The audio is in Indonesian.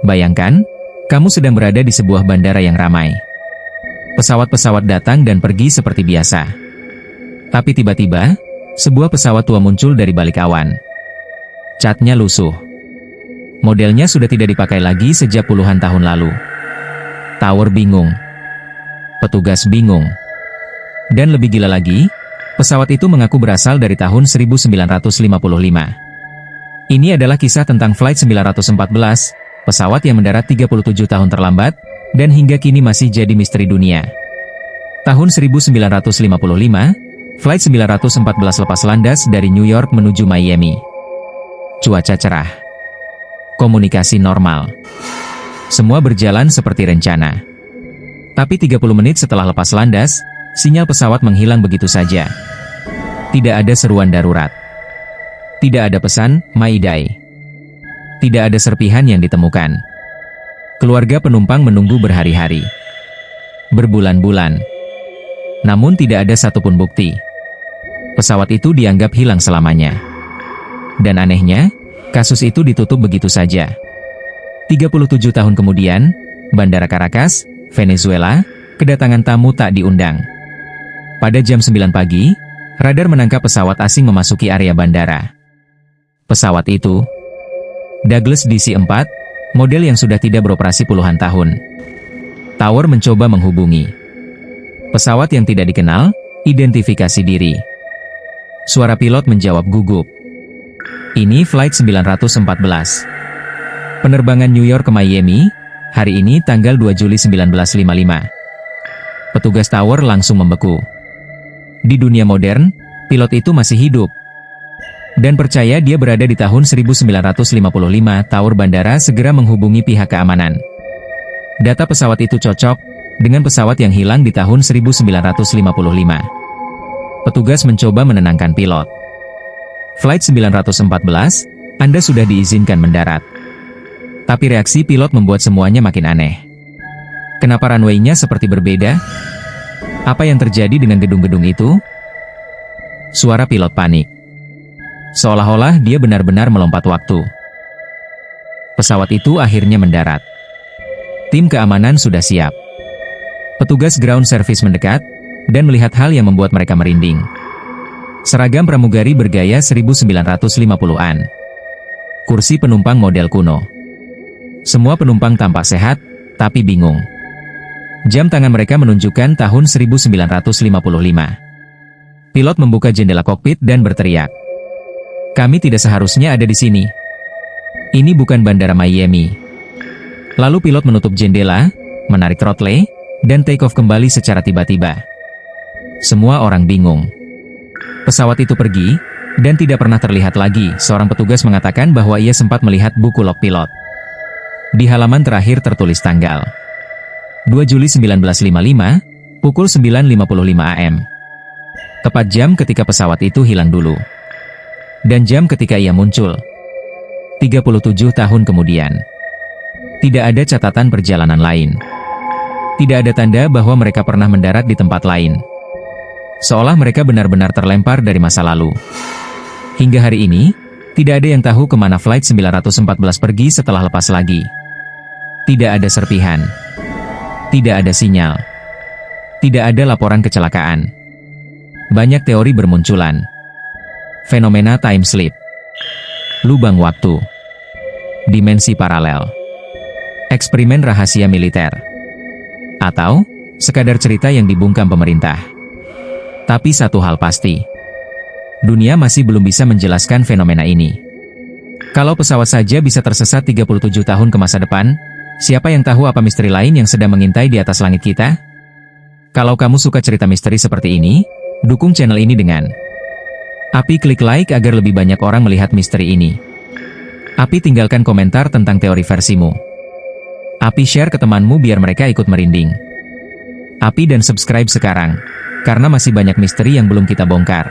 Bayangkan, kamu sedang berada di sebuah bandara yang ramai. Pesawat-pesawat datang dan pergi seperti biasa. Tapi tiba-tiba, sebuah pesawat tua muncul dari balik awan. Catnya lusuh. Modelnya sudah tidak dipakai lagi sejak puluhan tahun lalu. Tower bingung. Petugas bingung. Dan lebih gila lagi, pesawat itu mengaku berasal dari tahun 1955. Ini adalah kisah tentang Flight 914, pesawat yang mendarat 37 tahun terlambat, dan hingga kini masih jadi misteri dunia. Tahun 1955, Flight 914 lepas landas dari New York menuju Miami. Cuaca cerah. Komunikasi normal. Semua berjalan seperti rencana. Tapi 30 menit setelah lepas landas, sinyal pesawat menghilang begitu saja. Tidak ada seruan darurat. Tidak ada pesan, Mayday. Tidak ada serpihan yang ditemukan. Keluarga penumpang menunggu berhari-hari. Berbulan-bulan. Namun tidak ada satupun bukti. Pesawat itu dianggap hilang selamanya. Dan anehnya, kasus itu ditutup begitu saja. 37 tahun kemudian, Bandara Caracas, Venezuela, kedatangan tamu tak diundang. Pada jam 9 pagi, radar menangkap pesawat asing memasuki area bandara. Pesawat itu, Douglas DC-4, model yang sudah tidak beroperasi puluhan tahun. Tower mencoba menghubungi. Pesawat yang tidak dikenal, identifikasi diri. Suara pilot menjawab gugup. Ini Flight 914. Penerbangan New York ke Miami, hari ini tanggal 2 Juli 1955. Petugas tower langsung membeku. Di dunia modern, pilot itu masih hidup. Dan percaya dia berada di tahun 1955, tower bandara segera menghubungi pihak keamanan. Data pesawat itu cocok dengan pesawat yang hilang di tahun 1955. Petugas mencoba menenangkan pilot. Flight 914, Anda sudah diizinkan mendarat. Tapi reaksi pilot membuat semuanya makin aneh. Kenapa runway-nya seperti berbeda? Apa yang terjadi dengan gedung-gedung itu? Suara pilot panik. Seolah-olah dia benar-benar melompat waktu. Pesawat itu akhirnya mendarat. Tim keamanan sudah siap. Petugas ground service mendekat, dan melihat hal yang membuat mereka merinding. Seragam pramugari bergaya 1950-an. Kursi penumpang model kuno. Semua penumpang tampak sehat, tapi bingung. Jam tangan mereka menunjukkan tahun 1955. Pilot membuka jendela kokpit dan berteriak. Kami tidak seharusnya ada di sini. Ini bukan bandara Miami. Lalu pilot menutup jendela, menarik throttle, dan take off kembali secara tiba-tiba. Semua orang bingung. Pesawat itu pergi, dan tidak pernah terlihat lagi. Seorang petugas mengatakan bahwa ia sempat melihat buku log pilot. Di halaman terakhir tertulis tanggal 2 Juli 1955, pukul 9.55 AM. Tepat jam ketika pesawat itu hilang dulu. Dan jam ketika ia muncul. 37 tahun kemudian. Tidak ada catatan perjalanan lain. Tidak ada tanda bahwa mereka pernah mendarat di tempat lain. Seolah mereka benar-benar terlempar dari masa lalu. Hingga hari ini, tidak ada yang tahu kemana Flight 914 pergi setelah lepas lagi. Tidak ada serpihan. Tidak ada sinyal. Tidak ada laporan kecelakaan. Banyak teori bermunculan. Fenomena time slip. Lubang waktu. Dimensi paralel. Eksperimen rahasia militer. Atau, sekadar cerita yang dibungkam pemerintah. Tapi satu hal pasti. Dunia masih belum bisa menjelaskan fenomena ini. Kalau pesawat saja bisa tersesat 37 tahun ke masa depan, siapa yang tahu apa misteri lain yang sedang mengintai di atas langit kita? Kalau kamu suka cerita misteri seperti ini, dukung channel ini dengan Api klik like agar lebih banyak orang melihat misteri ini. Api tinggalkan komentar tentang teori versimu. Api share ke temanmu biar mereka ikut merinding. Api dan subscribe sekarang, karena masih banyak misteri yang belum kita bongkar.